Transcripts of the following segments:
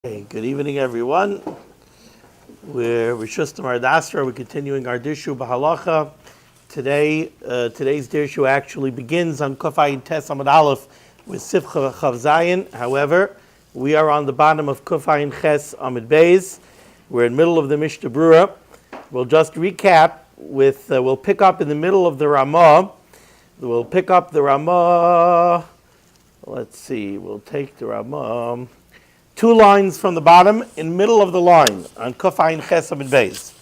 Hey, good evening, everyone. We're Rishustam Ardasra. We're continuing our Dirshu Bahalacha. Today's Dirshu actually begins on Kufayin Tes Amud Aleph with Sifcha Chav Zayin. However, we are on the bottom of Kufayin Ches Amud Beis. We're in the middle of the Mishnah Berurah. We'll just recap with. We'll pick up in the middle of the Ramah. We'll pick up the Ramah. Let's see. We'll take the Ramah. 2 lines from the bottom, in middle of the line, on Kufayin Ches Amud Beis.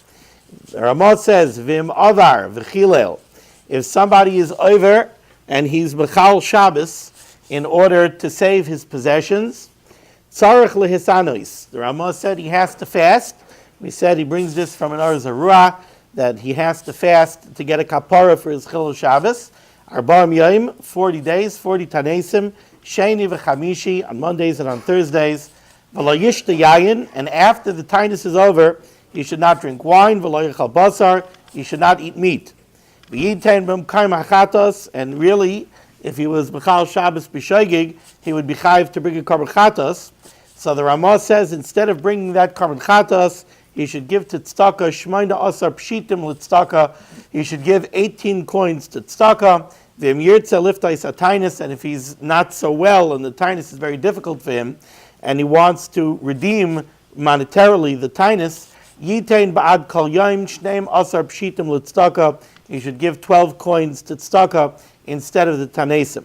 The Ramah says, Vim Avar V'chilel. If somebody is over and he's Mechal Shabbos in order to save his possessions, Tzarech Lehisanois. The Ramah said he has to fast. We said he brings this from an Berurah that he has to fast to get a kapara for his Chilul Shabbos. Arba'am Yom, 40 days, 40 Tanesim, Sheni V'chamishi, on Mondays and on Thursdays. And after the tinus is over, you should not drink wine. You should not eat meat. And really, if he was Mechal Shabbos B'Shoigig, he would be chayiv to bring a Korban Chatos. So the Ramah says, instead of bringing that Korban Chatos, he should give to tzedakah shmeina asar pshitim l'tzedakah. He should give 18 coins to tzedakah. And if he's not so well and the tinus is very difficult for him, and he wants to redeem monetarily the tinus, yitain ba'ad kol yom shneim asar pshitim l'tzedakah. You should give 12 coins to tzedakah instead of the tanesim,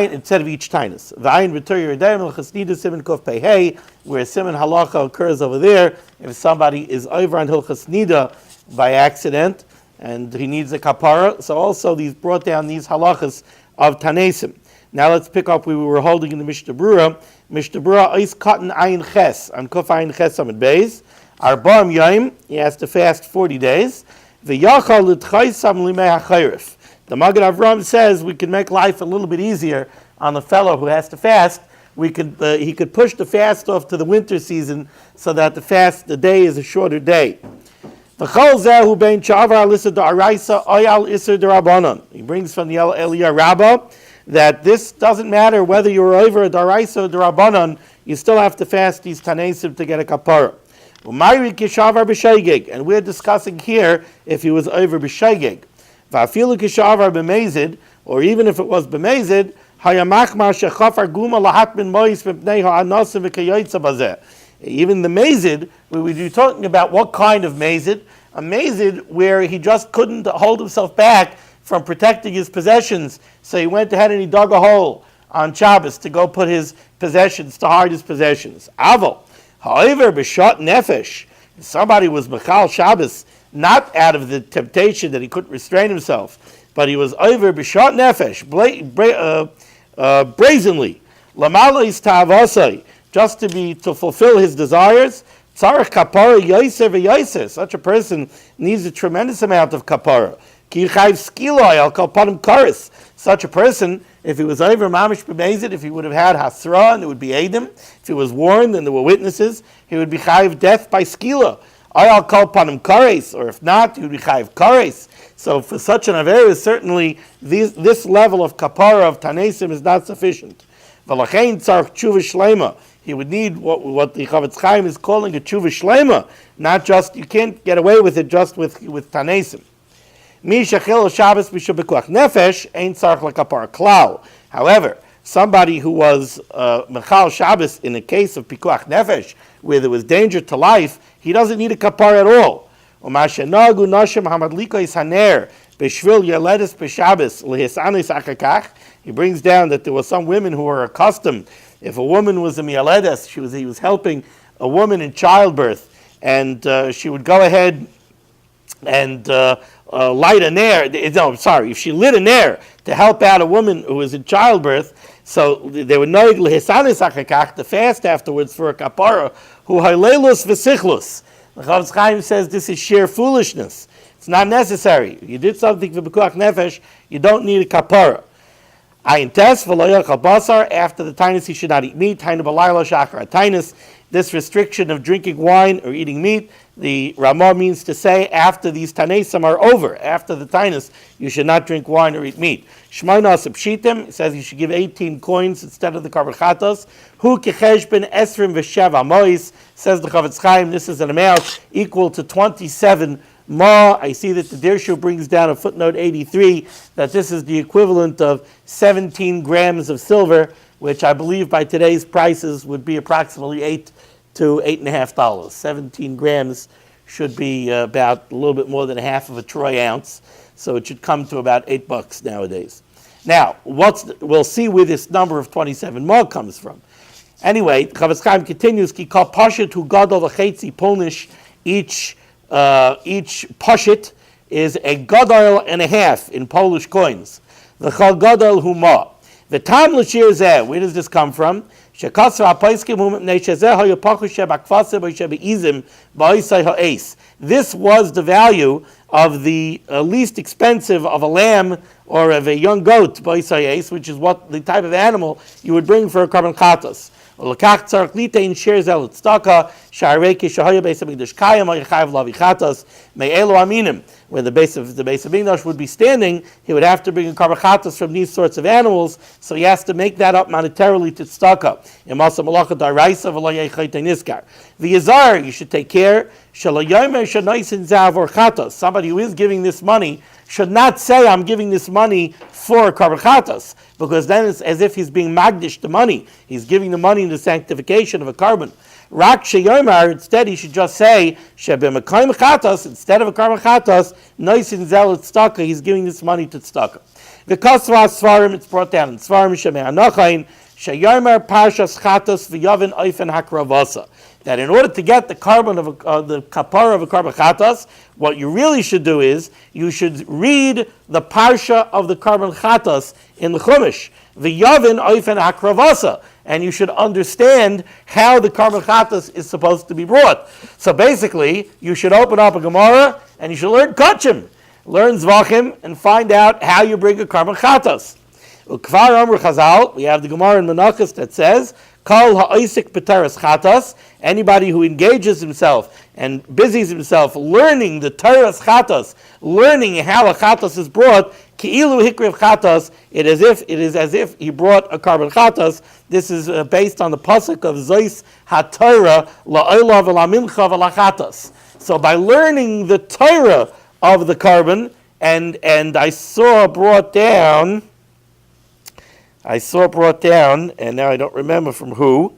instead of each tinus. V'ayin v'tur yerdayim l'chasnida siman kuf pehei, where siman halacha occurs over there. If somebody is over on hilchas nida by accident and he needs a kapara, so also these brought down these halachas of tanesim. Now let's pick up where we were holding in the Mishnah Berurah. Mishnah Berurah is cotton ayin ches on Kufayin Ches Amud Beis. Arba'am Yom, he has to fast 40 days. V'yachal l'tchaysam limei ha'chayrif. The Magen Avram says we can make life a little bit easier on the fellow who has to fast. He could push the fast off to the winter season so that the day is a shorter day. V'chol zehu bein shavar l'isur d'araisa oyal isur d'rabanan. He brings from the Eliyah Rabbah that this doesn't matter whether you're over a daraisa or darabanan, you still have to fast these tanesim to get a kapara. And we're discussing here if he was over b'shaygeg. Va'afilu kishavar b'mezid, or even if it was b'mezid, hayamachmar shechafar guma lahat min mois v'pnei ha'anasim v'kayotza bazeh. Even the mezid, we would be talking about what kind of mezid? A mezid where he just couldn't hold himself back from protecting his possessions, so he went ahead and he dug a hole on Shabbos to go put his possessions, to hide his possessions. Aval, however, b'shot nefesh, if somebody was Mechal Shabbos, not out of the temptation that he couldn't restrain himself, but he was over b'shot nefesh, brazenly, lamalis ta'avosai, just to fulfill his desires, tzarech kapara yoser v'yoser. Such a person needs a tremendous amount of kapara. Such a person, if he was over mamish b'mezid, if he would have had hasra and there would be edim, if he was warned and there were witnesses, he would be chayiv death by skila. I'll call upon him kares, or if not, he would be chayiv kares. So for such an aver, certainly this level of kapara of tanesim is not sufficient. V'lachein tzarich tshuva shlema. He would need what the Chavetz Chaim is calling a tshuva shlema, not just, you can't get away with it just with tanesim. However, somebody who was Mechal Shabbos in a case of Pikuach Nefesh, where there was danger to life, he doesn't need a kapar at all. He brings down that there were some women who were accustomed, if a woman was a mialedes, he was helping a woman in childbirth, and she would go ahead and light a nair. If she lit a nair to help out a woman who was in childbirth, so they would know to fast afterwards for a kapara. Who halelus v'sichlus. The Chavetz Chaim says this is sheer foolishness. It's not necessary. If you did something for b'kuach nefesh, you don't need a kapara. Ayin tes v'lo yachal basar. After the tinus, he should not eat meat. Tainu b'layla shachar tainus. this restriction of drinking wine or eating meat, the Ramah means to say after these Tanesim are over, after the Tainus, you should not drink wine or eat meat. Shmaina Asipshitim, it says you should give 18 coins instead of the Karban Chatos. Hu Kecheshben Esrim V'Sheva Mois, says the Chavetz Chaim, this is an amount equal to 27 Ma. I see that the Dirshu brings down a footnote 83 that this is the equivalent of 17 grams of silver, which I believe by today's prices would be approximately $8 to $8.50. 17 grams should be about a little bit more than half of a troy ounce, so it should come to about $8 nowadays. Now, we'll see where this number of 27 Ma comes from. Anyway, Chavetz Chaim continues, Ki kol pashet hu gadol v'chetzi polnish, each pashit is a gadol and a half in Polish coins. The chol gadol hu ma. The tam l'shir zeh, where does this come from? Shekasra apaiskim hu mipnei shezeh hayapachu shebakfase b'shebeizim ba'isai ha'es. This was the value of the least expensive of a lamb or of a young goat, ba'isai ha'es, which is what the type of animal you would bring for a karban chatos. Where the base of the base of Mikdash would be standing, he would have to bring a karban chatos from these sorts of animals, so he has to make that up monetarily to tzedakah. The Yazar, you should take care. Somebody who is giving this money should not say, I'm giving this money for karban chatos, because then it's as if he's being magdish the money. He's giving the money in the sanctification of a carbon. Rak sheyomar, instead he should just say, shebemekayim chatos, instead of a karban chatos, noisin zel tzedakah, he's giving this money to tzedakah. The kasva svarim, it's brought down in svarim shemei anochain, sheyomar parshas chatos v'yavin oifen hakravasa. That in order to get the carbon of the kapara of a karban chatos, what you really should do is you should read the parsha of the karban chatos in the Chumash, the Yavin Oifen Akravasa, and you should understand how the karban chatos is supposed to be brought. So basically, you should open up a Gemara and you should learn Kachim, learn Zvachim, and find out how you bring a karban chatos. Ukvar Amr Chazal, we have the Gemara in Menachos that says, Kol ha'oisik b'teres chatos, anybody who engages himself and busies himself learning the teres chatos, learning how a chatos is brought, ki'ilu hikriv chatos, it is as if he brought a karban chatos. This is based on the pasuk of Zois HaTorah la'olah v'lamincha v'lachatos. So by learning the Torah of the carbon, and I saw brought down, and now I don't remember from who,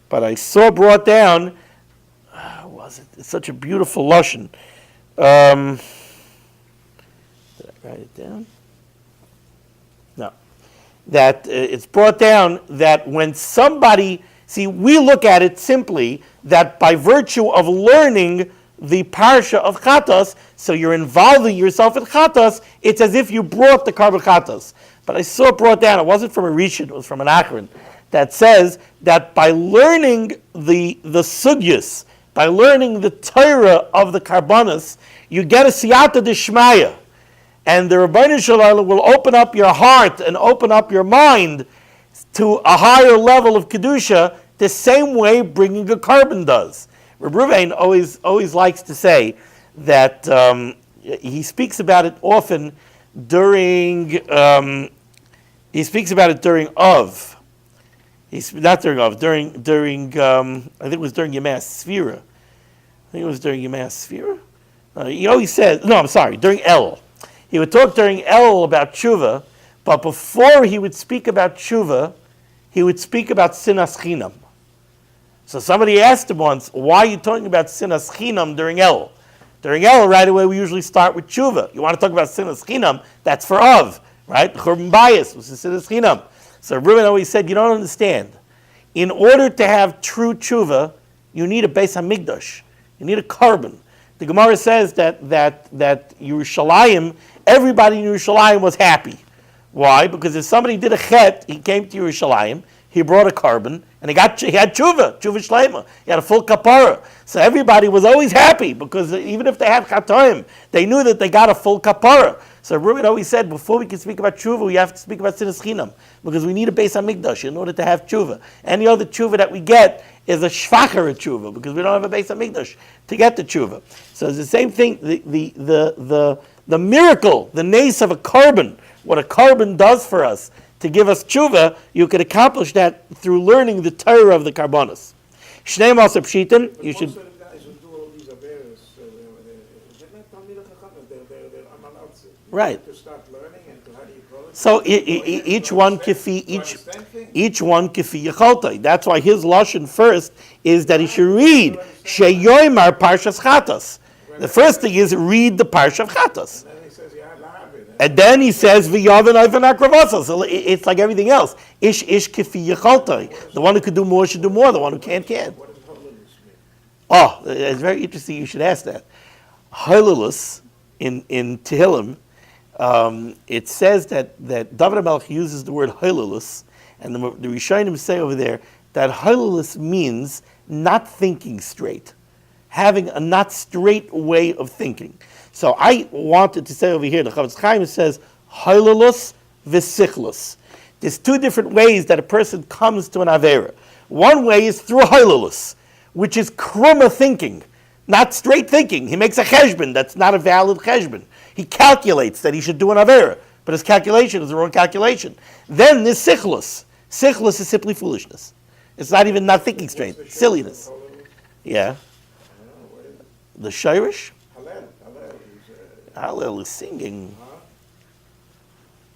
but I saw brought down, it's such a beautiful lashon. Did I write it down? No. That it's brought down that when somebody, see, we look at it simply that by virtue of learning the parsha of chatos, so you're involving yourself in chatos, it's as if you brought the karban chatos. But I saw it brought down, it wasn't from a Rishon, it was from an Achron, that says that by learning the sugyas, by learning the Torah of the karbanos, you get a siyata d'shmaya. And the Rebbeinu Shalom will open up your heart and open up your mind to a higher level of Kedusha, the same way bringing a carbon does. Reb Ruvain always likes to say that he speaks about it often during Av. I think it was during Yemei Sfira. He always says, during El. He would talk during El about tshuva, but before he would speak about tshuva, he would speak about sinas chinam. So somebody asked him once, why are you talking about sinas chinam during El? During El, right away, we usually start with tshuva. You want to talk about sinas chinam, that's for Av, right? Churban bayis was sinas chinam. So Reuben always said, you don't understand. In order to have true tshuva, you need a Beis HaMikdash. You need a carbon. The Gemara says that Yerushalayim, everybody in Yerushalayim was happy. Why? Because if somebody did a chet, he came to Yerushalayim, he brought a carbon, and he had tshuva shleima. He had a full kapara. So everybody was always happy, because even if they had chatoim, they knew that they got a full kapara. So Reuben always said, before we can speak about tshuva, we have to speak about sinas chinam, because we need a Beis HaMikdash in order to have tshuva. Any other tshuva that we get is a shvacher tshuva, because we don't have a Beis Hamikdash to get the tshuva. So it's the same thing. The miracle, the nace of a carbon, what a carbon does for us to give us tshuva, you could accomplish that through learning the Torah of the karbonos. Shnei Maser Pshitim, you should. Most of the guys who do all these averas, they're not Talmidei Chachamim, they're Amalotzi. Right. To start learning and to, how do you call it? So each one kifi yecholtai. That's why his lashon first is that he should read sheyoymar parshas chatas. The first thing is read the parsha of chatas. And then he says v'yaven oiven akravasa. So it's like everything else. Ish kifi yecholtai. The one who could do more should do more. The one who can't. Oh, it's very interesting. You should ask that. Halilus in Tehillim. It says that David HaMelech uses the word Halilus, and the Rishonim say over there that Halilus means not thinking straight, having a not straight way of thinking. So I wanted to say over here, the Chavetz Chaim says Halilus v'sichlus. There's two different ways that a person comes to an Avera. One way is through Halilus, which is krumah thinking, not straight thinking. He makes a cheshbon that's not a valid cheshbon. He calculates that he should do an Avera, but his calculation is the wrong calculation. Then there's sichlus. Sichlus is simply foolishness. It's not even not thinking straight. Silliness. Yeah. The Shirish? Hallel is singing.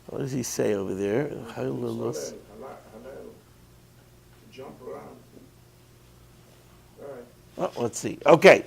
What does he say over there? Hallelus. Jump around. All right. Oh, let's see. Okay.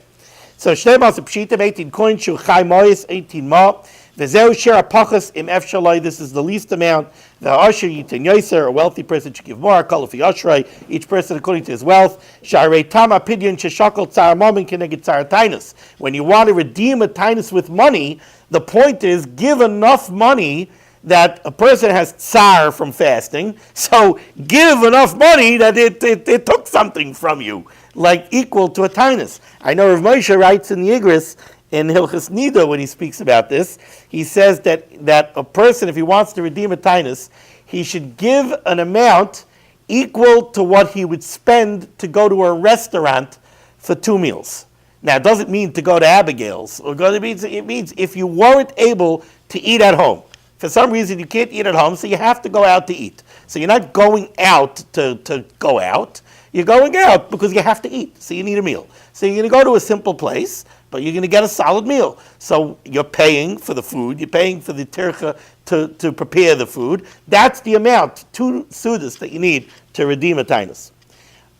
So Shnei Maser Pshitim 18 coins, Shu Chai Mois 18 ma. V'zeu Shir Apachas Im Ef Shalai. This is the least amount. The Asher Yitin Yoser, a wealthy person should give more. Kalafi Ashrei, each person according to his wealth. Sharei Tama Pidyon Sheshakal Tzar Mamin Keneged Tzar Tainus. When you want to redeem a tainus with money, the point is give enough money that a person has tsar from fasting, so give enough money that it took something from you, like equal to a tainus. I know Rav Moshe writes in the Igris, in Hilchas Nida, when he speaks about this, he says that a person, if he wants to redeem a tainus, he should give an amount equal to what he would spend to go to a restaurant for 2 meals. Now, it doesn't mean to go to Abigail's. It means if you weren't able to eat at home. For some reason, you can't eat at home, so you have to go out to eat. So you're not going out to go out. You're going out because you have to eat, so you need a meal. So you're going to go to a simple place, but you're going to get a solid meal. So you're paying for the food. You're paying for the tircha to prepare the food. That's the amount, 2 sudas that you need to redeem a tainus.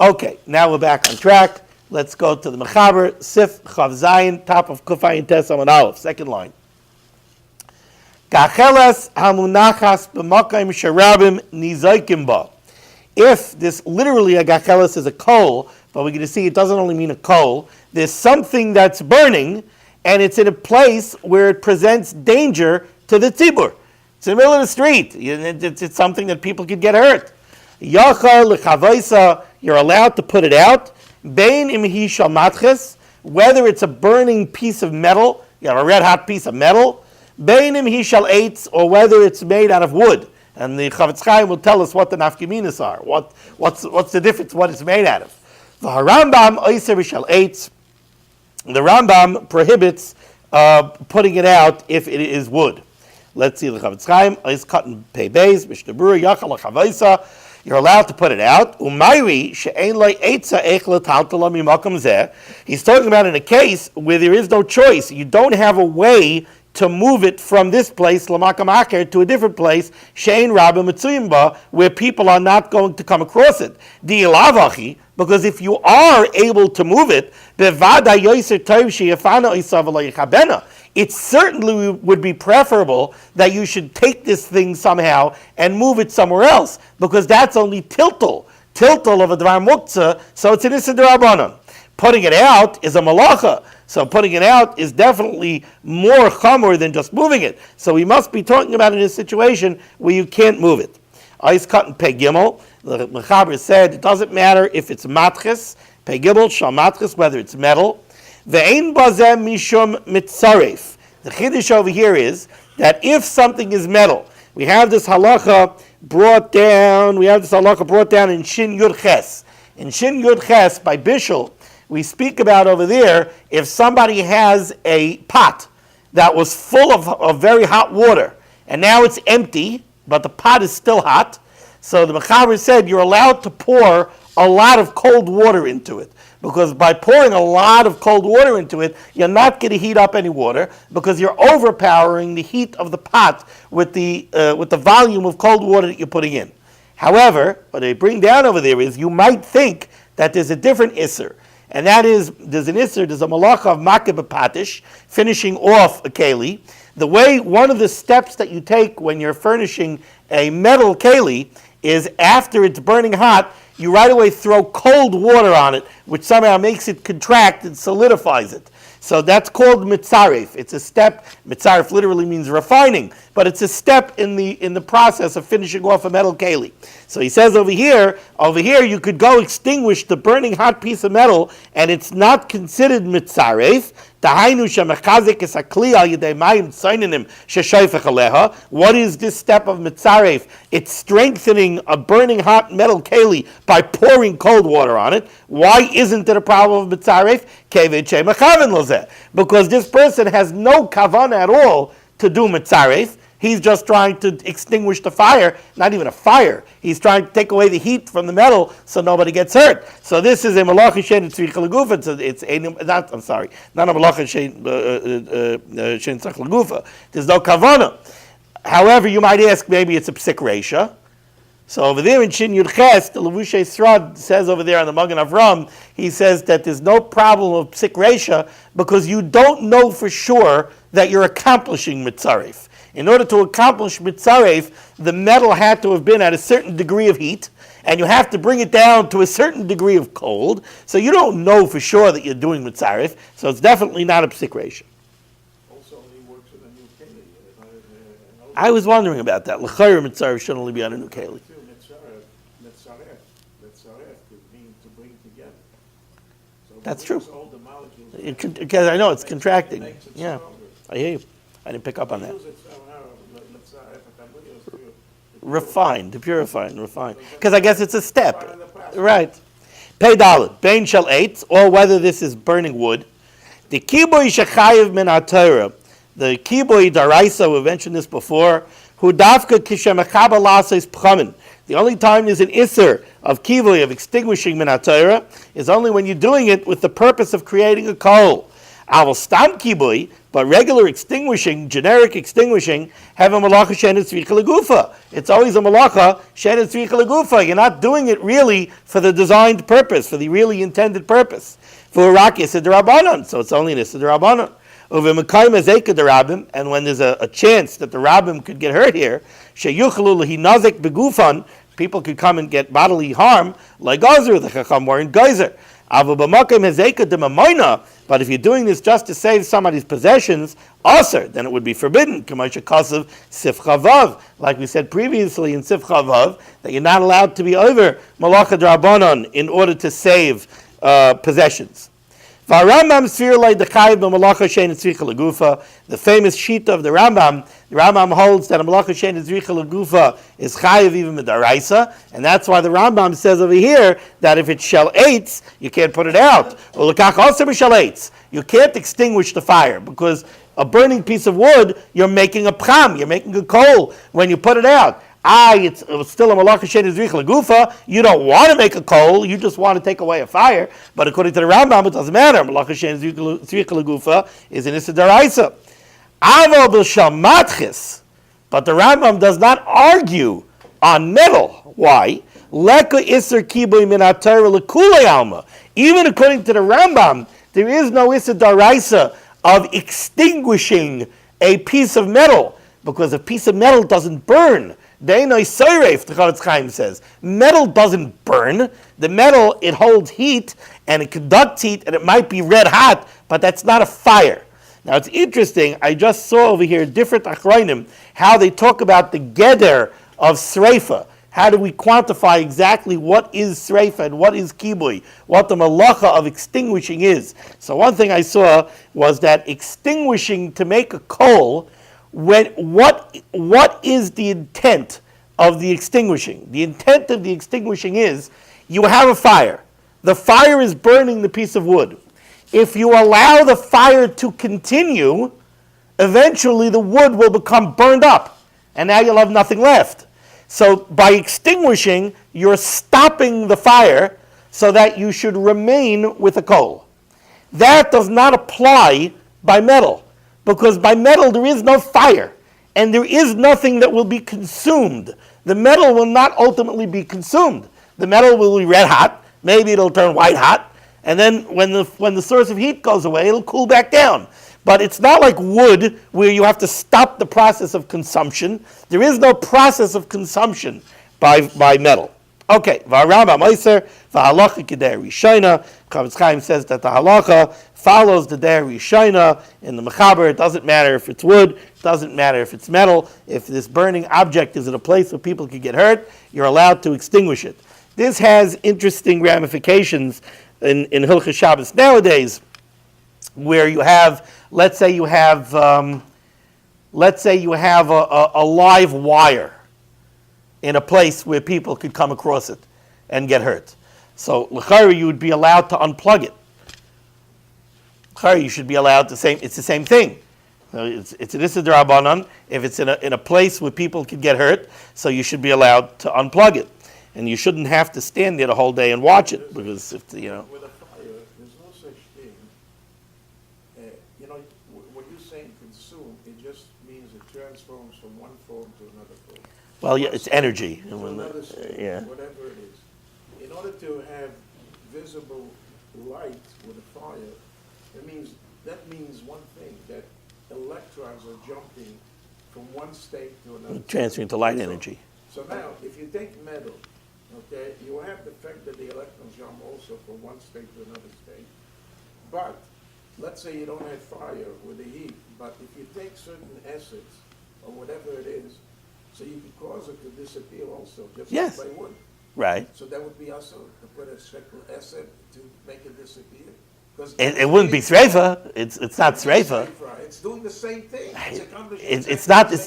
Okay, now we're back on track. Let's go to the Mechaber, Sif Chav Zayin, top of Kufayin Tes Amud Aleph, second line. Kacheles hamunachas b'makayim sharabim nizaykim ba. If this literally a gacheles is a coal, but we're going to see it doesn't only mean a coal. There's something that's burning, and it's in a place where it presents danger to the tzibur. It's in the middle of the street. It's something that people could get hurt. Yachar l'chavaisa, you're allowed to put it out. Bein im hi shal matches, whether it's a burning piece of metal, you have a red hot piece of metal. Bein im hi shal eitz, or whether it's made out of wood. And the Chavetz Chaim will tell us what the nafkaminas are. What's the difference? What it's made out of. The Rambam oiser b'shal eitz. The Rambam prohibits putting it out if it is wood. Let's see the Chavetz Chaim. Ois cotton pei beis Mishnah Berurah yachal l'chavaisa. You're allowed to put it out. Umayri she'ein lo eitza eich l'taltala mimakam zeh. He's talking about in a case where there is no choice. You don't have a way to move it from this place, Lamakam Aker, to a different place, Shein Rabba Mitzuyimba, where people are not going to come across it. Di'ilavachi, because if you are able to move it, it certainly would be preferable that you should take this thing somehow and move it somewhere else, because that's only tiltal of a dvar muktzah, so it's an issa d'Rabbanan. Putting it out is a malacha. So putting it out is definitely more chamor than just moving it. So we must be talking about it in a situation where you can't move it. Ice cut and pei gimel. The Mechaber said it doesn't matter if it's matches, pei gimel, shal matches, whether it's metal. Ve'ein bazeh mishum mitzaref. The chiddush over here is that if something is metal, we have this halacha brought down in Shin Yud Ches. In Shin Yud Ches, by Bishul, we speak about over there, if somebody has a pot that was full of very hot water, and now it's empty, but the pot is still hot, so the Mechaber said you're allowed to pour a lot of cold water into it. Because by pouring a lot of cold water into it, you're not going to heat up any water because you're overpowering the heat of the pot with the volume of cold water that you're putting in. However, what they bring down over there is you might think that there's a different isser, and that is there's a malacha of makeh b'patish, finishing off a keli. The way one of the steps that you take when you're furnishing a metal keli is after it's burning hot, you right away throw cold water on it, which somehow makes it contract and solidifies it. So that's called mitzaref. It's a step. Mitzaref literally means refining, but it's a step in the process of finishing off a metal keli. So he says over here you could go extinguish the burning hot piece of metal, and it's not considered mitzaref. What is this step of mitzaref? It's strengthening a burning hot metal keli by pouring cold water on it. Why isn't it a problem of mitzaref? Because this person has no kavanah at all to do mitzaref. He's just trying to extinguish the fire, not even a fire. He's trying to take away the heat from the metal so nobody gets hurt. So this is a malacha shein tzricha legufa. It's a not a malacha shein tzricha legufa. There's no kavana. However, you might ask, maybe it's a psik reisha. So over there in Shin Yud Ches, the Levushay Srad says over there on the Magen Avram, he says that there's no problem of psik reisha because you don't know for sure that you're accomplishing mitzaref. In order to accomplish mitzaref, the metal had to have been at a certain degree of heat, and you have to bring it down to a certain degree of cold, so you don't know for sure that you're doing mitzaref, so it's definitely not a psik reisha. Also, he works with a new keli. I was wondering about that. L'chayr mitzaref should only be on a new keli. Mitzaref could mean to bring together. So That's true. all the molecules Because I know it's contracting. makes it Yeah, stronger. I hear you. I didn't pick up on that. Use it somehow, mitzaref, Refined, purified, refined. Because I guess it's a step. Part of the process. Right. Pei dalet, bein shel eitz, or whether this is burning wood. The kiboy shechayiv min ha'torah, the kiboy daraisa, we mentioned this before, hu dafka kishemachaba lases pchamin. The only time there's an isser of kiboy, of extinguishing min ha'torah, is only when you're doing it with the purpose of creating a coal. Aval stam kiboy, but regular extinguishing, generic extinguishing, have a malacha she'en tzricha legufa. It's always a malacha she'en tzricha legufa. You're not doing it really for the designed purpose, for the really intended purpose. For Iraq, it's a derabanan, so it's only an issa derabanan. Over Mekayim ezeka derabim, and when there's a chance that the rabbim could get hurt here, sheyuchlu lehinazek begufan, people could come and get bodily harm, like Gazer, the Chacham were in Geyser. But if you're doing this just to save somebody's possessions, aser, then it would be forbidden. Like we said previously in Sif Chavav, that you're not allowed to be over malacha drabanan in order to save possessions. The famous sheet of the Rambam holds that a malacha shein tzricha legufa is chayiv even midaraisa, and that's why the Rambam says over here that if it's shel eitz, you can't put it out. Or lekach also b'shel eitz, you can't extinguish the fire because a burning piece of wood, you're making a pcham, you're making a coal when you put it out. It's still a malacha shein tzricha legufa. You don't want to make a coal, you just want to take away a fire. But according to the Rambam, it doesn't matter. Malacha shein tzricha legufa is an issa daraisa. Avo b'shal matchis, but the Rambam does not argue on metal. Why? Leka iser kiboy min ha'torah lekulei alma. Even according to the Rambam, there is no issa daraisa of extinguishing a piece of metal because a piece of metal doesn't burn. De'enoi soireif, the Chofetz Chaim says. Metal doesn't burn. The metal, it holds heat and it conducts heat and it might be red hot, but that's not a fire. Now it's interesting, I just saw over here different achronim, how they talk about the geder of sreifa. How do we quantify exactly what is sreifa and what is kibui, what the malacha of extinguishing is. So one thing I saw was that extinguishing to make a coal, what is the intent of the extinguishing? The intent of the extinguishing is you have a fire. the fire is burning the piece of wood. If you allow the fire to continue, eventually the wood will become burned up, and now you'll have nothing left. So by extinguishing, you're stopping the fire so that you should remain with a coal. That does not apply by metal, because by metal there is no fire, and there is nothing that will be consumed. The metal will not ultimately be consumed. The metal will be red hot, maybe it'll turn white hot, and then when the source of heat goes away, it'll cool back down. But it's not like wood where you have to stop the process of consumption. There is no process of consumption by metal. Okay, V'aramba Meiser, V'halacha K'der Rishayna. Chavetz Chaim says that the halacha follows the Der Rishayna in the Mechaber. It doesn't matter if it's wood, it doesn't matter if it's metal. If this burning object is in a place where people could get hurt, you're allowed to extinguish it. This has interesting ramifications in Hilchos Shabbos nowadays, where you have, let's say you have a live wire in a place where people could come across it and get hurt. So l'chayra, you would be allowed to unplug it. L'chayra, you should be allowed to say it's the same thing. It's an issa d'Rabbanan. If it's in a place where people could get hurt, so you should be allowed to unplug it, and you shouldn't have to stand there the whole day and watch it, because if With a fire, there's no such thing. When you're saying consume, it just means it transforms from one form to another form. well, yeah, it's energy. To another state, Yeah. whatever it is. In order to have visible light with a fire, that means one thing, that electrons are jumping from one state to another. Transferring to light energy. So now, if you take metal, okay, you have the fact that the electrons jump also from one state to another state. But let's say you don't have fire with the heat, but if you take certain acids or whatever it is, so you could cause it to disappear also, just Yes. by wood. Right. So that would be also to put a special acid to make it disappear. It wouldn't be Sreifa. It's not Sreifa. It's doing the same thing. It's not the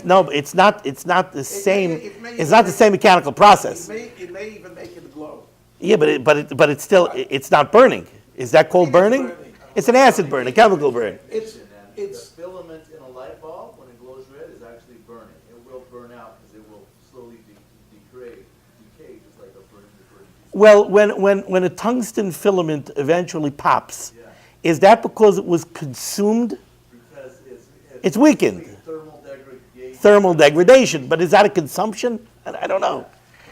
same. It's not the same mechanical process. It may even make it glow. Yeah, but it's still, it's not burning. Is that called burning? It's an acid burn, a chemical burn. It's The filament in a light bulb, when it glows red, is actually burning. It will burn out because it will slowly decay, just like a burning piece. Well, when a tungsten filament eventually pops, is that because it was consumed? Because It's weakened. Thermal degradation. Thermal degradation, but is that a consumption? I don't know.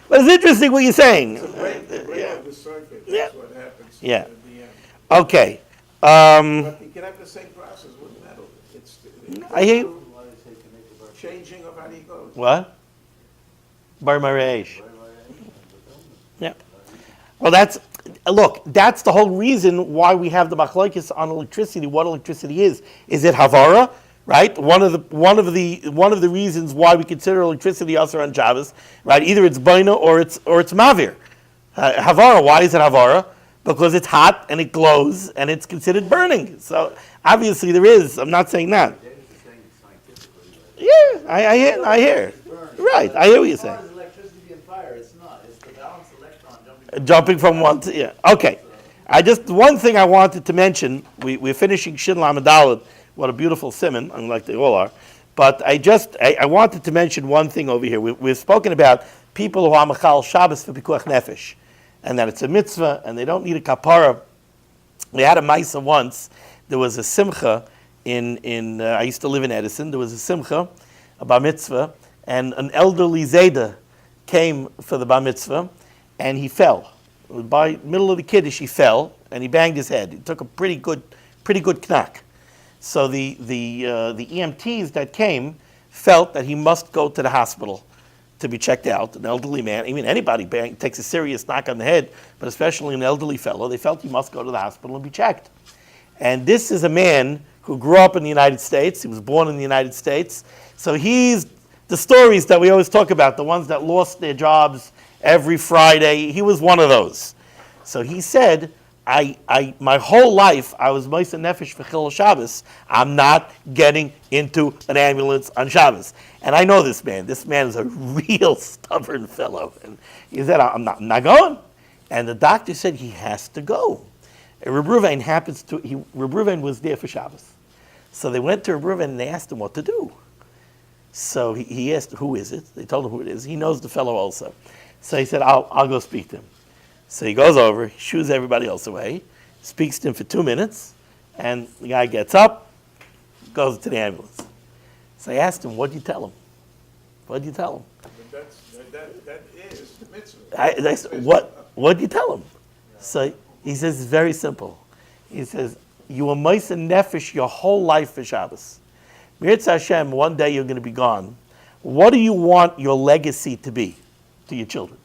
But it's interesting what you're saying. the circuit. Yeah. That's what happens Yeah. at the end. Okay. But you can have the same process with metal. It's I hear. changing of how do you go. What? Bar Mareish. Yeah. Well, that's the whole reason why we have the machlokes on electricity. What electricity is? Is it havara? Right. One of the reasons why we consider electricity also on Shabbos. Right. Either it's baina or it's mavir. Havara. Why is it havara? Because it's hot and it glows and it's considered burning. So obviously there is. I'm not saying that. Yeah, I hear. Right. I hear what you're saying. As far as electricity and fire, it's not. It's the balanced electron Jumping from one to, yeah. Okay. One thing I wanted to mention, we're finishing Shin Lamed Daled. What a beautiful Siman, unlike they all are. But I wanted to mention one thing over here. We've spoken about people who are machal Shabbos for pikuach nefesh, and that it's a mitzvah, and they don't need a kapara. We had a maisa once. There was a simcha I used to live in Edison. There was a simcha, a bar mitzvah, and an elderly zayda came for the bar mitzvah, and he fell. By middle of the kiddush, he fell, and he banged his head. He took a pretty good knack. So the EMTs that came felt that he must go to the hospital to be checked out. An elderly man, anybody takes a serious knock on the head, but especially an elderly fellow, they felt he must go to the hospital and be checked. And this is a man who grew up in the United States. He was born in the United States. So he's the stories that we always talk about, the ones that lost their jobs every Friday. He was one of those. So he said, my whole life, I was Moisa Nefesh for Chil Shabbos. I'm not getting into an ambulance on Shabbos. And I know this man. This man is a real stubborn fellow. And he said, I'm not going. And the doctor said he has to go. Reb Reuven Reb Reuven was there for Shabbos. So they went to Reb Reuven and they asked him what to do. So he asked, who is it? They told him who it is. He knows the fellow also. So he said, I'll go speak to him. So he goes over, he shoos everybody else away, speaks to him for 2 minutes, and the guy gets up, goes to the ambulance. So I asked him, what'd you tell him? What'd you tell him? That is the mitzvah. I said, what'd you tell him? So he says, it's very simple. He says, you will moise and nefesh your whole life for Shabbos. Mirtz Hashem, one day you're going to be gone. What do you want your legacy to be to your children?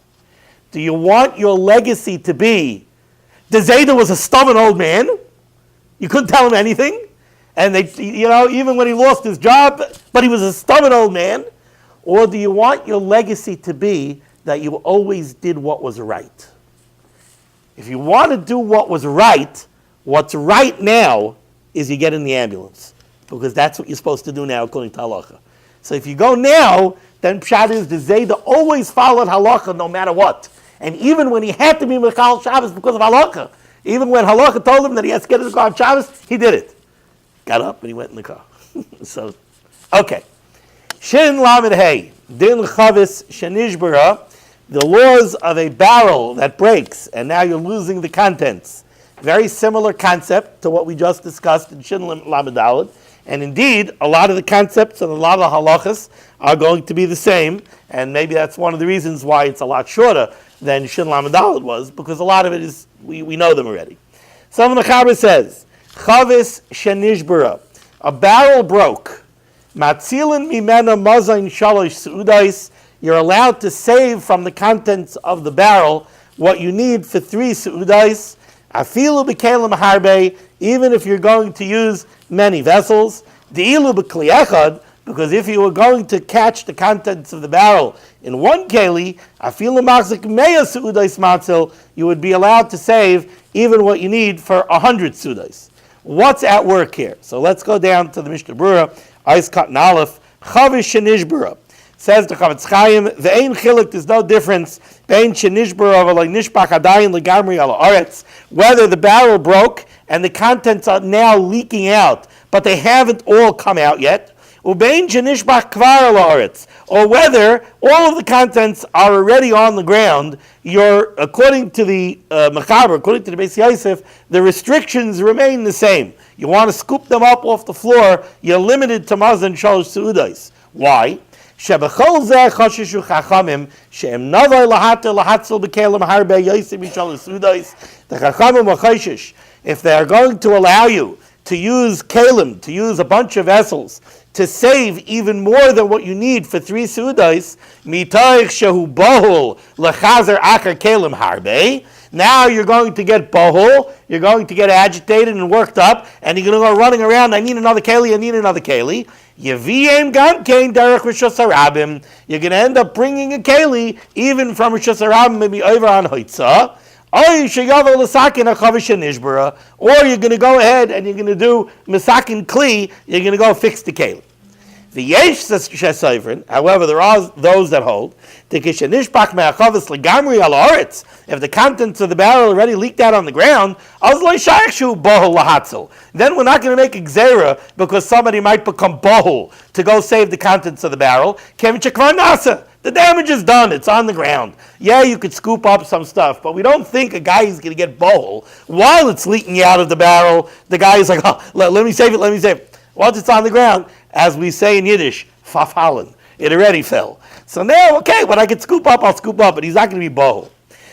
Do you want your legacy to be, the Zayda was a stubborn old man, you couldn't tell him anything, and even when he lost his job, but he was a stubborn old man? Or do you want your legacy to be that you always did what was right? If you want to do what was right, what's right now is you get in the ambulance. Because that's what you're supposed to do now according to halacha. So if you go now, then pshat is the Zayda always followed halacha no matter what. And even when he had to be Mechal Shabbos because of halacha, even when halacha told him that he has to get in the car on Shabbos, he did it. Got up and he went in the car. So, okay. Shin Lamed Hey, Din Chavis Shenishbara, the laws of a barrel that breaks, and now you're losing the contents. Very similar concept to what we just discussed in Shin Lamed Daled. And indeed, a lot of the concepts and a lot of the halachas are going to be the same, and maybe that's one of the reasons why it's a lot shorter than Shin Lamed Daled was, because a lot of it is, we know them already. Some of the Mechaber says, Chavis Shenishbara, a barrel broke, Matzilin Mimena Mazain Shalosh Seudais, you're allowed to save from the contents of the barrel what you need for 3 Seudais, Afilu B'Kelim Harbe, even if you're going to use many vessels, De'ilu B'Kli Echad, because if you were going to catch the contents of the barrel in 1 keli, Afilu Machzik Meya Seudais Matzil, you would be allowed to save even what you need for 100 Seudais. What's at work here? So let's go down to the Mishnah Berurah, Eis Katan Aleph, Chavish Shenishbara. Says the Chavetz Chaim, Ve'ein chilik, there's no difference, Bein Shenishbara v'lo nishbach adayin legamri ala aretz, whether the barrel broke and the contents are now leaking out, but they haven't all come out yet, Ubein Shenishbach kvar ala aretz, or whether all of the contents are already on the ground, according to the Mechaber, according to the Beis Yosef, the restrictions remain the same. You want to scoop them up off the floor, you're limited to mazan shalosh seudais. Why? Shebechol zeh choshishu chachamim she'em navai lahater lahatzil b'kelim harbe yosim mishalosh seudais. The chachamim are choshish. If they are going to allow you to use kelim, to use a bunch of vessels, to save even more than what you need for 3 seudais, mitaych shehu bohul lechazer acher kelim harbe. Now you're going to get bohul, you're going to get agitated and worked up, and you're going to go running around, I need another keli, I need another keli. Yeviem gam kein derech Rishus HaRabim. You're going to end up bringing a keli, even from Rishus HaRabim, maybe over on Hoitzah. Or you're going to go ahead and you're going to do Mesakin Kli, you're going to go fix the keli. The Yesh Seif, however, there are those that hold, if the contents of the barrel already leaked out on the ground, then we're not going to make a gzera because somebody might become bohul to go save the contents of the barrel. The damage is done, it's on the ground. Yeah, you could scoop up some stuff, but we don't think a guy is going to get bohul while it's leaking out of the barrel. The guy is like, oh, let me save it. Once it's on the ground, as we say in Yiddish, fafallen. It already fell. So now, okay, when I can scoop up, I'll scoop up, but he's not going to be bohul.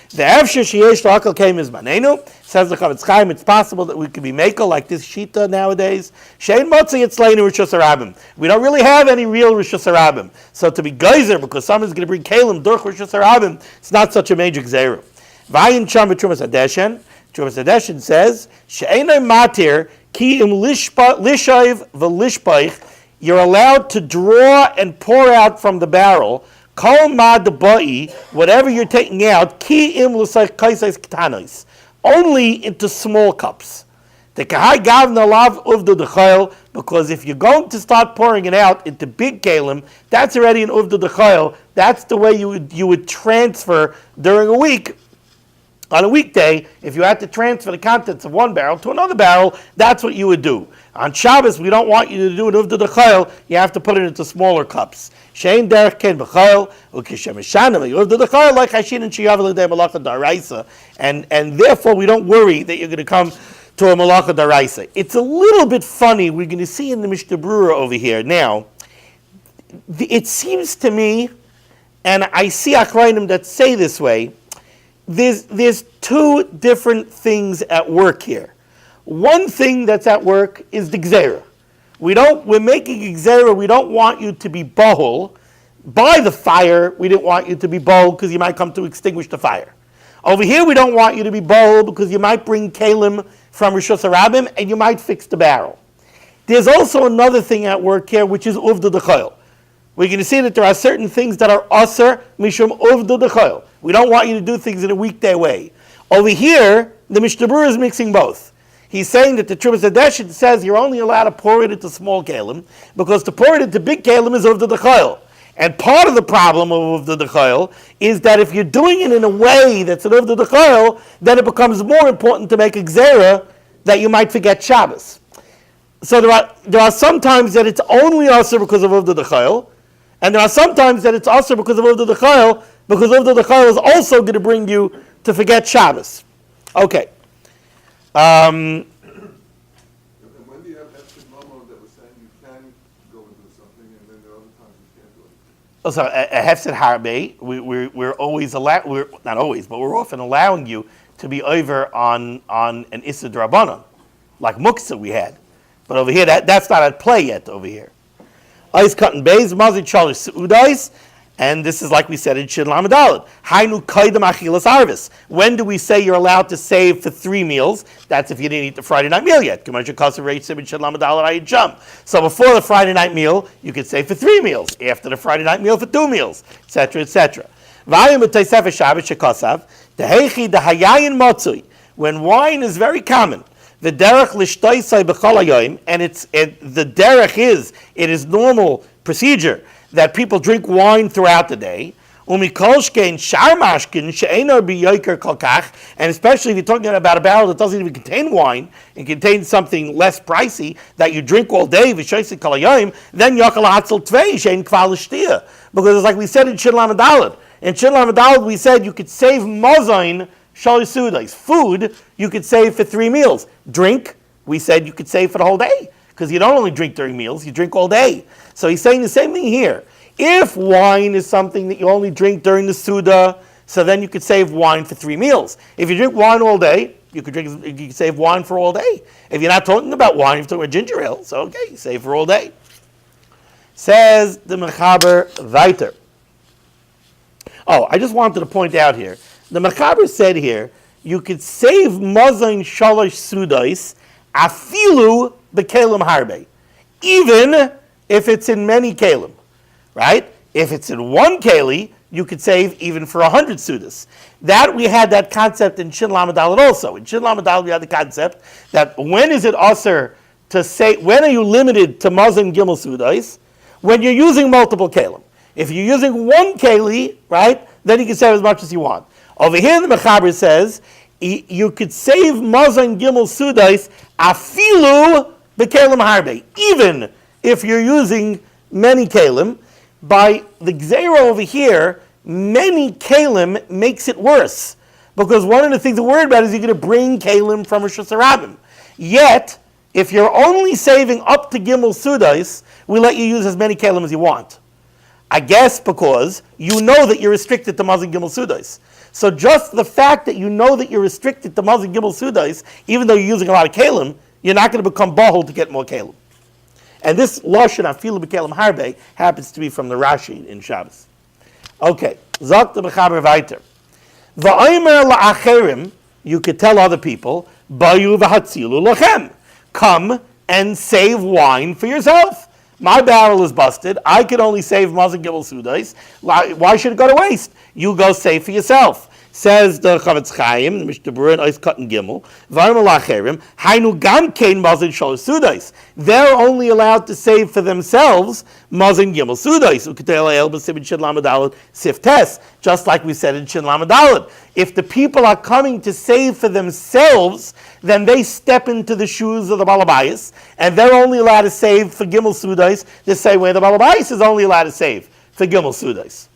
The Efshir Sheyesh L'Akal Keim is Manenu, says the Chavetz Chaim, it's possible that we could be makel like this shita nowadays. Shein Motzi Etzleinu Rishus HaRabim. We don't really have any real Rishus HaRabim. So to be geyser because someone's going to bring Kalim durch Rishus HaRabim, it's not such a major gzeira. Vayin Cham B'Trumas Hadeshen, Trumas Hadeshen says, She'enai Matir Ki Im Lishayv V'Lishpaich, you're allowed to draw and pour out from the barrel Kol mad ba'i, whatever you're taking out, ki im l'saych kaisais k'tanos, only into small cups. The kahai gavna lav uvdu d'chayil, because if you're going to start pouring it out into big kalim, that's already an uvdu d'chayil. That's the way you would transfer during a week On a weekday, if you had to transfer the contents of one barrel to another barrel, that's what you would do. On Shabbos, we don't want you to do it uvda d'chayil. You have to put it into smaller cups. Shein derech ken b'chayil, ukishem eshanim uvda d'chayil like hashin and shiyav l'dei malacha daraisa. And therefore, we don't worry that you're going to come to a malacha daraisa. It's a little bit funny. We're going to see in the Mishnah Berurah over here now. It seems to me, and I see achrayim that say this way. There's two different things at work here. One thing that's at work is the gzera. We're making a gzera. We don't want you to be bohol by the fire. We didn't want you to be bohol because you might come to extinguish the fire. Over here, we don't want you to be bohol because you might bring kalim from Rishus Harabim and you might fix the barrel. There's also another thing at work here, which is uvda d'chayil. We're going to see that there are certain things that are aser mishum uvda d'chayil. We don't want you to do things in a weekday way. Over here, the Mishnah Berurah is mixing both. He's saying that the Trumas Hadeshet says you're only allowed to pour it into small kalim because to pour it into big kalim is uvda d'chayil. And part of the problem of uvda d'chayil is that if you're doing it in a way that's an uvda d'chayil, then it becomes more important to make a gzera that you might forget Shabbos. So there are some times that it's only aser because of uvda d'chayil, and there are some times that it's also because of uvda d'chayil, because uvda d'chayil is also going to bring you to forget Shabbos. Okay. And when do you have hefsed mamo that was saying you can go and do something, and then there are other times you can't do it? Also, a hefsed harbe, we're always allowed, we're not always, but we're often allowing you to be over on an issa d'rabbanan, like muksa we had. But over here, that's not at play yet over here. Ice cutting bays, mazit shalish seudais, and this is like we said in Shin Lamed Aleph. Hainu kaidem achilas arvis. When do we say you're allowed to save for 3 meals? That's if you didn't eat the Friday night meal yet. So before the Friday night meal, you could save for 3 meals. After the Friday night meal, for 2 meals, etc., etc. When wine is very common, the derech lishtoisai b'chol and the derech is, it is normal procedure that people drink wine throughout the day. And especially if you're talking about a barrel that doesn't even contain wine, and contains something less pricey that you drink all day, then because it's like we said in Shin Lamed Aleph. In Shin Lamed Aleph we said you could save mazain shalisudas. Food you could save for 3 meals. Drink, we said you could save for the whole day. Because you don't only drink during meals, you drink all day. So he's saying the same thing here. If wine is something that you only drink during the Suda, so then you could save wine for 3 meals. If you drink wine all day, you could save wine for all day. If you're not talking about wine, you're talking about ginger ale, so okay, you save for all day. Says the Mechaber weiter. Oh, I just wanted to point out here. The Mechaber said here, you could save mazain shalosh sudais afilu b'kelim harbe, even if it's in many kelim, right? If it's in one keli, you could save even for 100 sudas. That we had that concept in Shin Lamed Aleph also. In Shin Lamed Aleph we had the concept that when is it aser to say, when are you limited to mazain gimel sudais? When you're using multiple kelim. If you're using one keli, right, then you can save as much as you want. Over here the Mechaber says, you could save mazain gimel sudais afilu b'kelim harbe, even if you're using many kelim. By the gzera over here, many kelim makes it worse, because one of the things we're worried about is you're going to bring kelim from Rishus Harabim. Yet, if you're only saving up to gimel sudais, we let you use as many kelim as you want. I guess because you know that you're restricted to mazain gimel sudais. So just the fact that you know that you're restricted to mazain gimel sudais, even though you're using a lot of kelim, you're not going to become bahol to get more kelim. And this lashon afilu b'kelim harbe happens to be from the Rashi in Shabbos. Okay, zok the Mechaber weiter. V'omer la'acherim, you could tell other people, bayu v'hatzilu lachem, come and save wine for yourself. My barrel is busted. I can only save mazain gimel sudais. Why should it go to waste? You go save for yourself. Says the Chavetz Chaim, the Mishnah Berurah, Ois Katan Gimel, Varma Lacherim, Hainu Gam Kein Mazin Shalosh Sudais. They're only allowed to save for themselves Mazin Gimel Sudais. Uketei El B'Sibin Shin Lamed Aleph Sif Tes, just like we said in Shin Lamed Aleph. If the people are coming to save for themselves, then they step into the shoes of the Balabayas, and they're only allowed to save for Gimel Sudais the same way the Balabayas is only allowed to save for Gimel Sudais.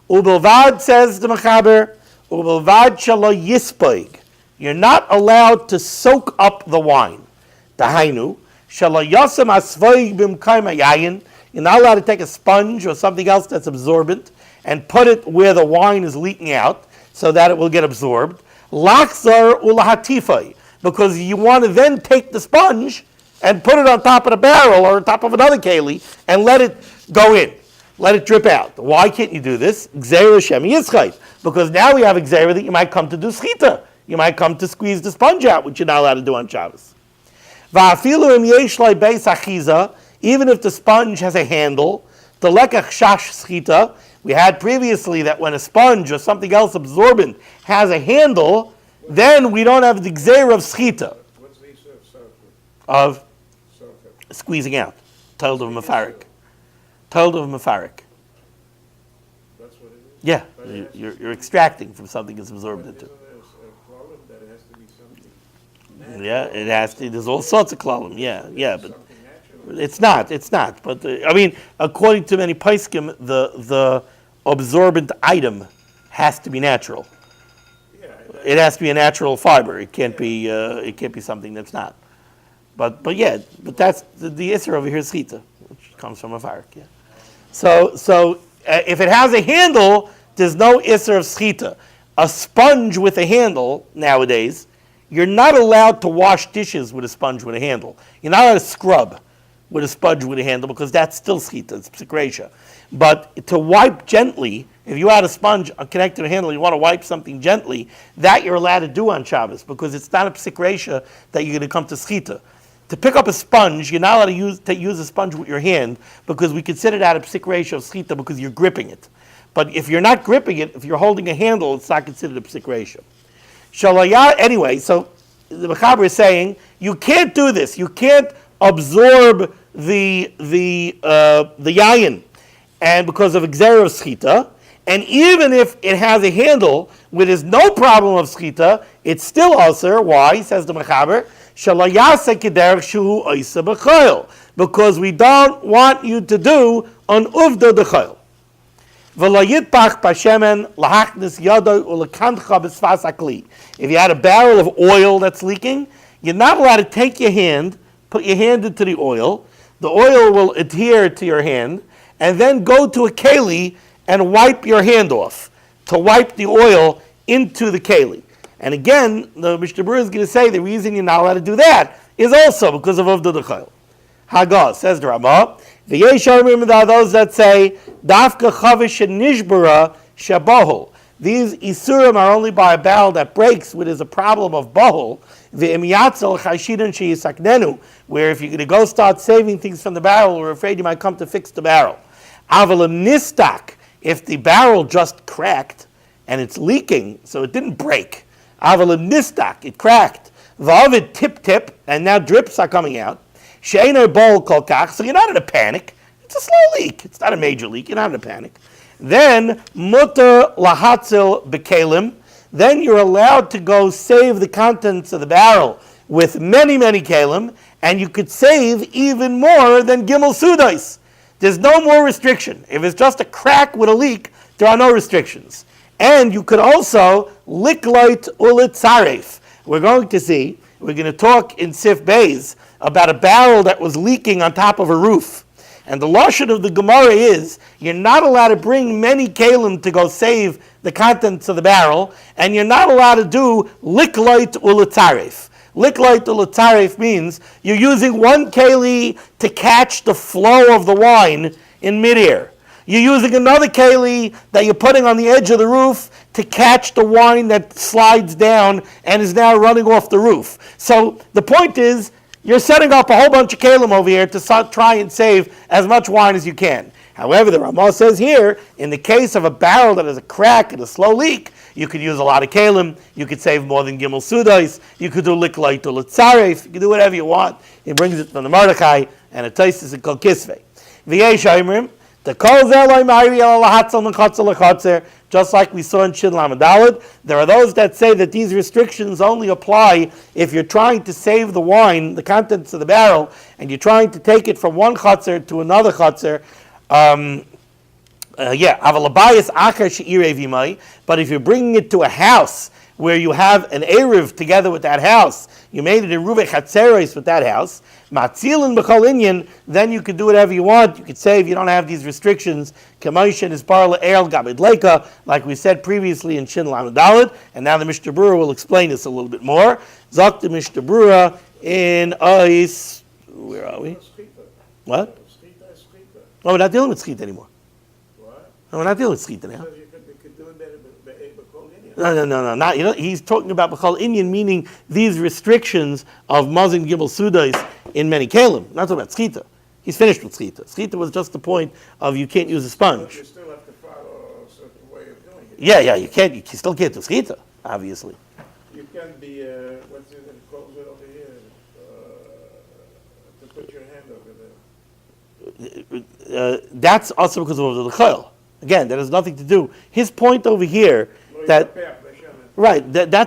Ubelvad, says the Mechaber, Ubelvad shalo yispoig. You're not allowed to soak up the wine. Dahainu, shalo yosem asvoig b'mkaim hayayin. You're not allowed to take a sponge or something else that's absorbent and put it where the wine is leaking out so that it will get absorbed. Lachzar ulahatifai, because you want to then take the sponge and put it on top of the barrel or on top of another keli and let it go in. Let it drip out. Why can't you do this? Gzeira Shem Yitzchayt. Because now we have a gzeira that you might come to do schita. You might come to squeeze the sponge out, which you're not allowed to do on Shabbos. Va'afilu im yesh lai beis achiza, even if the sponge has a handle, the lekach shash schita, we had previously that when a sponge or something else absorbent has a handle, then we don't have the gzeira of schita. What's the issue Of of squeezing out. Told of Mefarik. Told of Mefarik. That's what it is? Yeah, But it has to- you're extracting from something it's absorbed But into. isn't there a problem that it has to be something Yeah, it has to. There's all sorts of klalim. Yeah, but something natural? it's not. But I mean, according to many paiskim, the absorbent item has to be natural. Yeah, It has to be a natural fiber. It can't be something that's not. But that's the isser over here is chita, which comes from a farik. Yeah. So if it has a handle, there's no isser of schita. A sponge with a handle nowadays, you're not allowed to wash dishes with a sponge with a handle. You're not allowed to scrub with a sponge with a handle because that's still schita, it's psikresha. But to wipe gently, if you had a sponge connected to a handle, you want to wipe something gently, that you're allowed to do on Shabbos because it's not a psikresha that you're going to come to schita. To pick up a sponge, you're not allowed to use a sponge with your hand because we consider that a psik ratio of schita because you're gripping it. But if you're not gripping it, if you're holding a handle, it's not considered a psik ratio. Anyway, so the Mechaber is saying you can't do this. You can't absorb the yayin, and because of gzeira of schita. And even if it has a handle, where there's no problem of schita, it's still aser. Why? Says the Mechaber. Because we don't want you to do an uvda dechayil. If you had a barrel of oil that's leaking, you're not allowed to take your hand, put your hand into the oil will adhere to your hand, and then go to a keli and wipe your hand off, to wipe the oil into the keli. And again, the Mishnah Berurah is going to say the reason you're not allowed to do that is also because of Avda D'Chayil. Hagah, says the Ramah, V'yesh Armim, there are those that say, Dafka Chavish and Nishbara Shabohol. These Isurim are only by a barrel that breaks, which is a problem of Bohol, V'im Yatzel Chashidan Sheyisaknenu, where if you're going to go start saving things from the barrel, we're afraid you might come to fix the barrel. Avalim Nistak, if the barrel just cracked and it's leaking, so it didn't break. Avalim nistak, it cracked. V'avid tip, and now drips are coming out. She'einer bol kolkach, so you're not in a panic. It's a slow leak. It's not a major leak. You're not in a panic. Then mutter lahatzil bekalim. Then you're allowed to go save the contents of the barrel with many, many kalim, and you could save even more than gimel sudais. There's no more restriction. If it's just a crack with a leak, there are no restrictions. And you could also liklait ulitzaref. We're going to talk in Sif Beis about a barrel that was leaking on top of a roof. And the lashon of the Gemara is, you're not allowed to bring many kalim to go save the contents of the barrel, and you're not allowed to do liklait ulitzaref. Liklait ulitzaref means you're using one keli to catch the flow of the wine in midair. You're using another keli that you're putting on the edge of the roof to catch the wine that slides down and is now running off the roof. So the point is, you're setting up a whole bunch of kalim over here to try and save as much wine as you can. However, the Ramah says here, in the case of a barrel that has a crack and a slow leak, You could use a lot of kalim. You could save more than gimel sudos. You could do liklait or litzaref. You could do whatever you want. He brings it from the Mordechai, and it tastes it called kisvei. V'yesh oimrim, the kol zeloi ma'iri el lahatzal mechatzal lechotzer, just like we saw in Shin Lamed Daled. There are those that say that these restrictions only apply if you're trying to save the wine, the contents of the barrel, and you're trying to take it from one chotzer to another chotzer. But if you're bringing it to a house where you have an eruv together with that house, you made it a ruvei chatzeros with that house, matzilin b'chol inyan, then you could do whatever you want. You could say if you don't have these restrictions, k'moshen is bar le'el gabed leika, like we said previously in Shin Lamed Daled, and now the Mishnah Berurah will explain this a little bit more. Zok the Mishnah Berurah in Ois, where are we? What? No, we're not dealing with schita anymore. No, we're not dealing with schita now. No. Not, he's talking about b'chol inyan, meaning these restrictions of mazin gimel sudos in many kalim. Not talking about schita. He's finished with schita. Schita was just the point of you can't use a sponge. But you still have to follow a certain way of doing it. Yeah, you can't. You still can't do schita, obviously. You can be what's it close it over here to put your hand over there. That's also because of the chayil. Again, that has nothing to do. His point over here, that's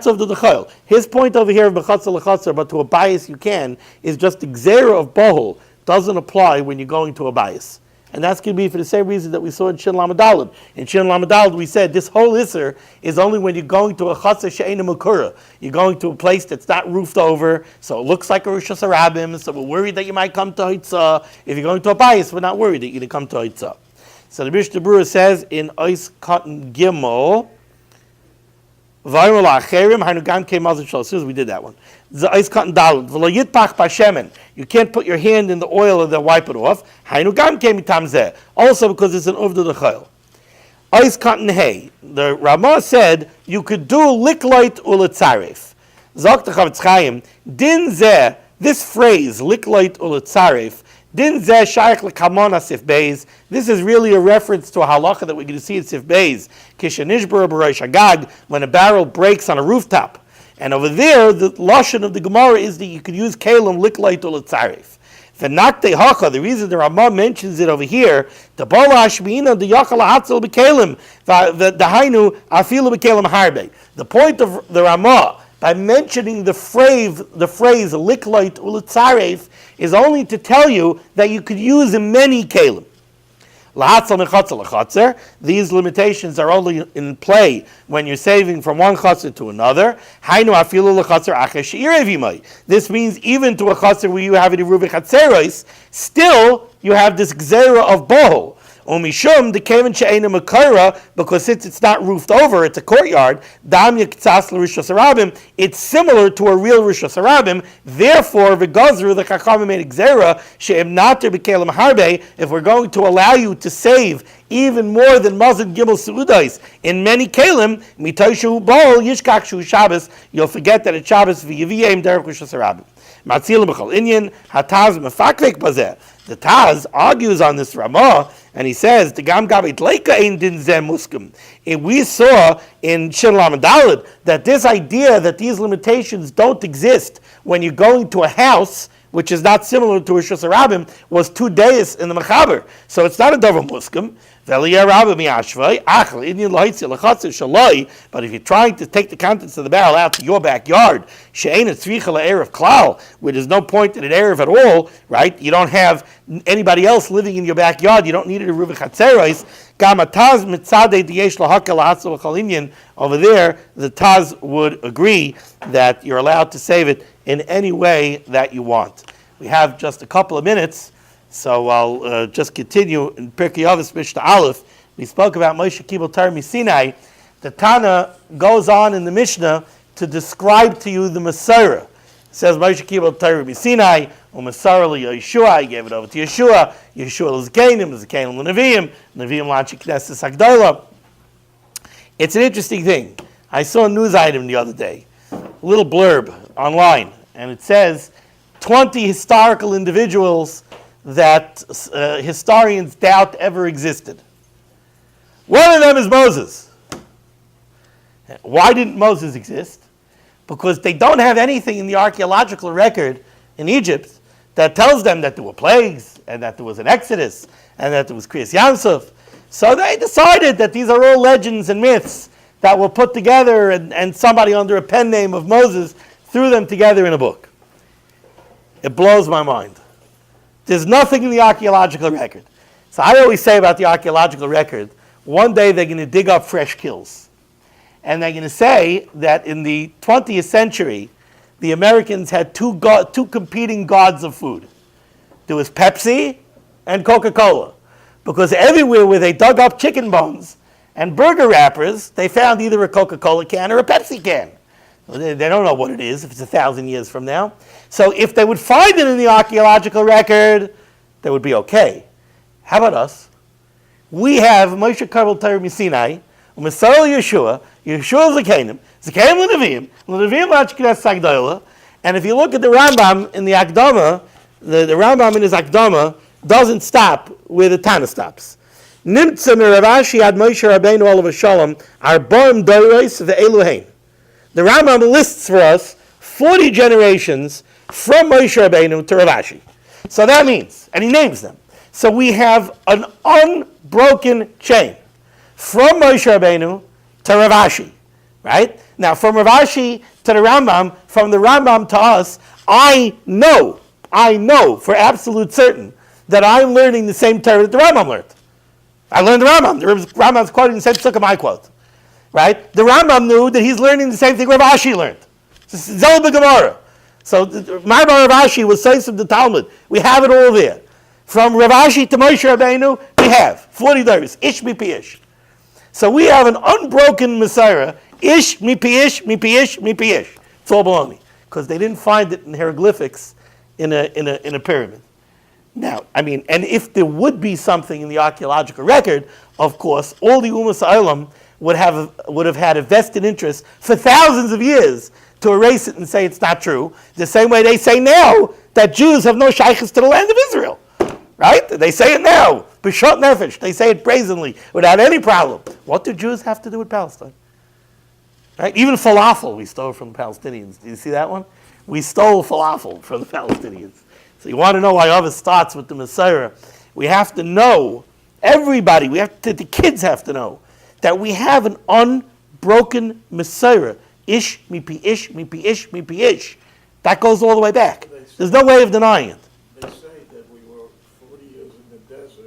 of the chayil. His point over here of b'chatzar l'chatzar, but to a bias you can, is just the gzera of bohol doesn't apply when you're going to a bias. And that's going to be for the same reason that we saw in Shin Lamed Daled. In Shin Lamed Daled, we said this whole isser is only when you're going to a chatzar she'eina mukura. You're going to a place that's not roofed over, so it looks like a Rosh Hashanah, so we're worried that you might come to Hitzah. If you're going to a bias, we're not worried that you're going to come to Hitzah. So the Mishnah Berurah says in Ois Cotton Gimel, as soon as we did that one. Ois Cotton Daled, you can't put your hand in the oil and then wipe it off. Also because it's an uvda d'chayil. Ois Cotton Hay, the Ramah said you could do liklait uletzaref. Zok the Chavetz Chaim, din zeh, this phrase, liklait uletzaref, din zeh shaykh l'kamona sif beis. This is really a reference to a halacha that we're going to see in sif beis. Kishanishbara b'rosh hagag, when a barrel breaks on a rooftop. And over there, the lashon of the Gemara is that you could use kalim liklait or litzaref. V'nakte hacha, the reason the Ramah mentions it over here, the bala hashmiina the yachal hatzel b'kalim, the hainu afilu b'kalim harbe. The point of the Ramah, by mentioning the phrase liklait ulitzaref, is only to tell you that you could use in many kalim. These limitations are only in play when you're saving from one chatzar to another. This means even to a chatzar where you have a ruvei chatzeros, still you have this gzera of bohol. Umishum the keven she'ena makara, because since it's not roofed over, it's a courtyard. Dam yaktsas l'Rosh Hashanah. It's similar to a real Rosh Hashanah. Therefore, v'gazru the chachamim made gzera she'em nater b'kelim harbe. If we're going to allow you to save even more than mazon gimel suudais in many kelim, mitayshu bol yishkach shu Shabbos, you'll forget that it's Shabbos v'yiviyim derech Rosh Hashanah. Matzilim b'chol inyan hataz mefakvek bazeh. The Taz argues on this Ramah, and he says, "The gam gabit leika ein din zeh muskim." We saw in Shin Lamed Daled that this idea that these limitations don't exist when you're going to a house, which is not similar to a Rosh Hashanah, was 2 days in the Mechaber. So it's not a davar muskim. But if you're trying to take the contents of the barrel out to your backyard, where there's no point in an erev at all, right? You don't have anybody else living in your backyard. You don't need it a ruvei chatzeros. Over there, the Taz would agree that you're allowed to save it in any way that you want. We have just a couple of minutes, so I'll just continue in Pirkei Avos Mishnah Aleph. We spoke about Moshe Kibel Torah Misinai. The Tana goes on in the Mishnah to describe to you the Masorah. It says Moshe Kibel Torah Misinai, U'Masorah LeYeshua, he gave it over to Yeshua. Yeshua l'Zkenim, l'Zkenim l'Neviim, Neviim l'Anshei Knesses Hagdolah. It's an interesting thing. I saw a news item the other day, a little blurb online, and it says 20 historical individuals that historians doubt ever existed. One of them is Moses. Why didn't Moses exist? Because they don't have anything in the archaeological record in Egypt that tells them that there were plagues and that there was an Exodus and that there was Kriyas Yamsuf. So they decided that these are all legends and myths that were put together, and somebody under a pen name of Moses threw them together in a book. It blows my mind. There's nothing in the archaeological record. So I always say about the archaeological record, one day they're going to dig up fresh kills. And they're going to say that in the 20th century, the Americans had two competing gods of food. There was Pepsi and Coca-Cola. Because everywhere where they dug up chicken bones and burger wrappers, they found either a Coca-Cola can or a Pepsi can. They don't know what it is if it's 1,000 years from now. So if they would find it in the archaeological record, they would be okay. How about us? We have Moshe Kabel Torah Misinai, Umasal Yeshua, Yeshua Zakenim, Zakenim L'Neviim, L'Neviim L'Achkinas Sagdola, and if you look at the Rambam in the Akdama, the Rambam in his Akdama doesn't stop where the Tana stops. Nimtza Miravashi ad Moshe Rabbeinu Olav Shalom Arbaim Doros ve'Eluhein. The Rambam lists for us 40 generations from Moshe Rabbeinu to Ravashi. So that means, and he names them. So we have an unbroken chain from Moshe Rabbeinu to Ravashi, right? Now from Ravashi to the Rambam, from the Rambam to us, I know for absolute certain that I'm learning the same Torah that the Rambam learned. I learned the Rambam. The Rambam's quoting the same psukim I quote. Right? The Rambam knew that he's learning the same thing Rav Ashi learned. Zel b'Gemara. So my Rav Ashi was Seif of the Talmud. We have it all there. From Rav Ashi to Moshe Rabbeinu, we have 40 days. Ish mipi ish. So we have an unbroken Messiah. Ish mipi ish, mipi ish, mipi ish. It's all baloney. Because they didn't find it in hieroglyphics in a pyramid. Now, I mean, and if there would be something in the archaeological record, of course, all the Umas Ha'olam would have had a vested interest for thousands of years to erase it and say it's not true. The same way they say now that Jews have no shaykhs to the land of Israel. Right? They say it now. B'shot nefesh. They say it brazenly without any problem. What do Jews have to do with Palestine? Right? Even falafel we stole from the Palestinians. Do you see that one? We stole falafel from the Palestinians. So you want to know why Avos starts with the Messiah. We have to know, everybody, the kids have to know, that we have an unbroken Messiah. Ish, mipi ish, mipi ish, mipi ish. That goes all the way back. There's no way of denying it.